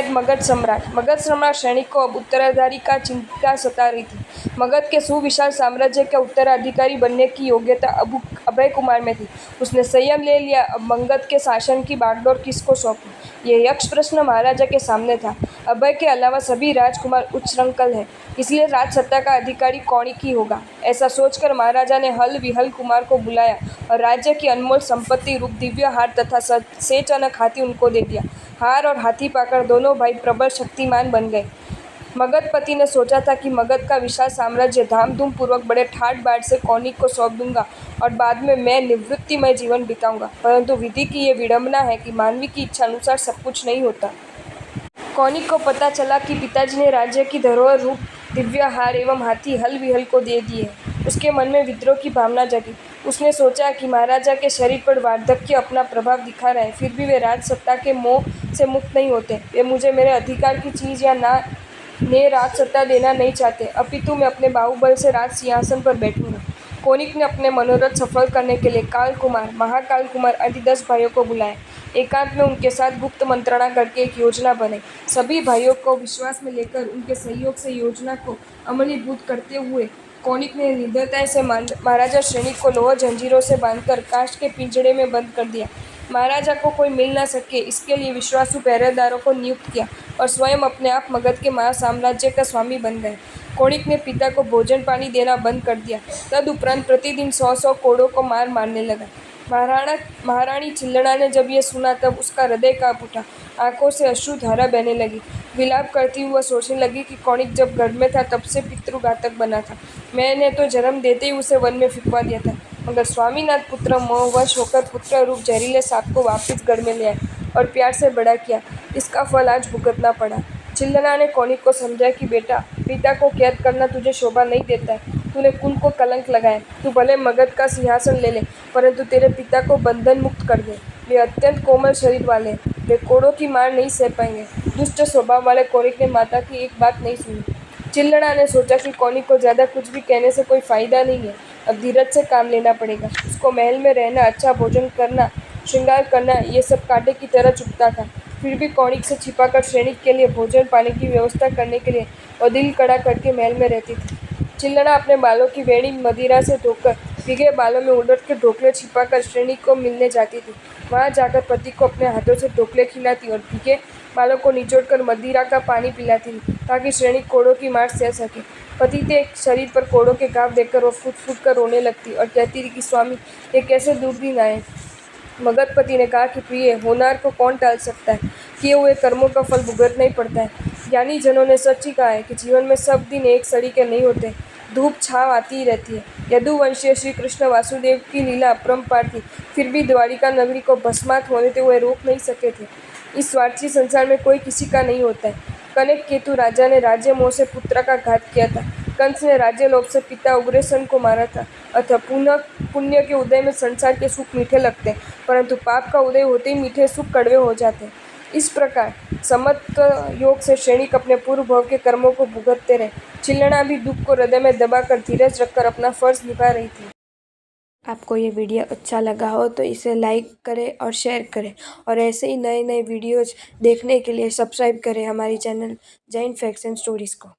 शायद मगध सम्राट सैनिक को अब उत्तराधिकारी का चिंता सता रही थी। मगध के सुविशाल साम्राज्य के उत्तराधिकारी बनने की योग्यता अब अभय कुमार में थी। उसने संयम ले लिया। अब मगध के शासन की बागडोर किसको सौंपूं? ये यक्ष प्रश्न महाराजा के सामने था। अभय के अलावा सभी राजकुमार उच्च श्रृंखल हैं, इसलिए राजसत्ता का अधिकारी कौनिक ही होगा। ऐसा सोचकर महाराजा ने हल विहल कुमार को बुलाया और राज्य की अनमोल संपत्ति रूप दिव्य हार तथा सेचनक हाथी उनको दे दिया। हार और हाथी पाकर दोनों भाई प्रबल शक्तिमान बन गए। मगधपति ने सोचा था कि मगध का विशाल साम्राज्य धामधूम पूर्वक बड़े ठाट बाट से कौनिक को सौंप दूंगा और बाद में मैं निवृत्तिमय जीवन बिताऊंगा, परंतु विधि की ये विडंबना है कि मानवी की इच्छा अनुसार सब कुछ नहीं होता। कौनिक को पता चला कि पिताजी ने राज्य की धरोहर रूप दिव्य हार एवं हाथी हल विहल को दे दिए। उसके मन में विद्रोह की भावना जगी। उसने सोचा कि महाराजा के शरीर पर वार्धक्य अपना प्रभाव दिखा रहा है, फिर भी वे राजसत्ता के मोह से मुक्त नहीं होते। वे मुझे मेरे अधिकार की चीज या ना ने राजसत्ता देना नहीं चाहते, अपितु मैं अपने बाहुबल से राज सिंहासन पर बैठूंगा। कौनिक ने अपने मनोरथ सफल करने के लिए काल कुमार, महाकाल कुमार आदि 10 भाइयों को बुलाया। एकांत में उनके साथ गुप्त मंत्रणा करके एक योजना बनाई। सभी भाइयों को विश्वास में लेकर उनके सहयोग से योजना को अमलीभूत करते हुए कौनिक ने निर्दयता से महाराजा सैनिक को लोह जंजीरों से बांधकर काष्ठ के पिंजड़े में बंद कर दिया। महाराजा को कोई मिल न सके, इसके लिए विश्वासु पहरेदारों को नियुक्त किया और स्वयं अपने आप मगध के महासाम्राज्य का स्वामी बन गए। कौनिक ने पिता को भोजन पानी देना बंद कर दिया। तदुपरांत प्रतिदिन 100 कोड़ों को मारने लगा। महारानी चिल्लना ने जब ये सुना तब उसका हृदय कांप उठा। आंखों से अश्रुधारा बहने लगी। विलाप करती हुई सोचने लगी कि कौनिक जब गर्भ में था तब से पितृघातक बना था। मैंने तो जन्म देते ही उसे वन में फिकवा दिया था, मगर स्वामीनाथ पुत्र मोहवश होकर पुत्र रूप जहरीले सांप को वापस घर में ले आए और प्यार से बड़ा किया। इसका फल आज भुगतना पड़ा। चिल्लना ने कौनिक को समझाया कि बेटा, पिता को कैद करना तुझे शोभा नहीं देता है। तूने कुल को कलंक लगाया। तू भले मगध का सिंहासन ले ले, परंतु तेरे पिता को बंधन मुक्त कर दे। वे अत्यंत कोमल शरीर वाले, वे कोड़ों की मार नहीं सह पाएंगे। दुष्ट स्वभाव वाले कौनिक ने माता की एक बात नहीं सुनी। चिल्लना ने सोचा कि कौनिक को ज्यादा कुछ भी कहने से कोई फायदा नहीं है, अब धीरज से काम लेना पड़ेगा। उसको महल में रहना, अच्छा भोजन करना, श्रृंगार करना, ये सब कांटे की तरह चुभता था। फिर भी कौनिक से छिपाकर सैनिक के लिए भोजन पानी की व्यवस्था करने के लिए और दिल कड़ा करके महल में रहती थी। चिल्लना अपने बालों की वेणी मदिरा से धोकर भीगे बालों में उलट के ढोकले छिपाकर सैनिक को मिलने जाती थी। वहां जाकर पति को अपने हाथों से ढोकले खिलाती और भीगे बालों को निचोड़कर मदिरा का पानी पिलाती थी, ताकि सैनिक कोड़ों की मार सह सके। पति के शरीर पर कोड़ों के घाव देखकर वो फूट फूट कर रोने लगती और कहती थी कि स्वामी, ये कैसे दुर्दिन आए। मगधपति ने कहा कि प्रिय, होनहार को कौन टाल सकता है, किए हुए कर्मों का फल भुगतना ही पड़ता है। ज्ञानी जनों ने सच ही कहा है कि जीवन में सब दिन एक सड़ी के नहीं होते, धूप छाव आती ही रहती है। यदुवंशीय श्री कृष्ण वासुदेव की लीला अपरंपार थी, फिर भी द्वारिका नगरी को भस्मात होने से वे रोक नहीं सके थे। इस स्वार्थी संसार में कोई किसी का नहीं होता है। कनक केतु राजा ने राज्य मोह से पुत्र का घात किया था। कंस ने राज्य लोभ से पिता उग्रसेन को मारा था। अतः पुण्य के उदय में संसार के सुख मीठे लगते हैं, परंतु पाप का उदय होते ही मीठे सुख कड़वे हो जाते हैं। इस प्रकार समत्व योग से सैनिक अपने पूर्व भव के कर्मों को भुगतते रहे। चिल्लना भी दुख को हृदय में दबाकर धीरज रखकर अपना फर्ज निभा रही थी। आपको ये वीडियो अच्छा लगा हो तो इसे लाइक करें और शेयर करें, और ऐसे ही नए नए वीडियोज देखने के लिए सब्सक्राइब करें हमारी channel Jain facts and stories को।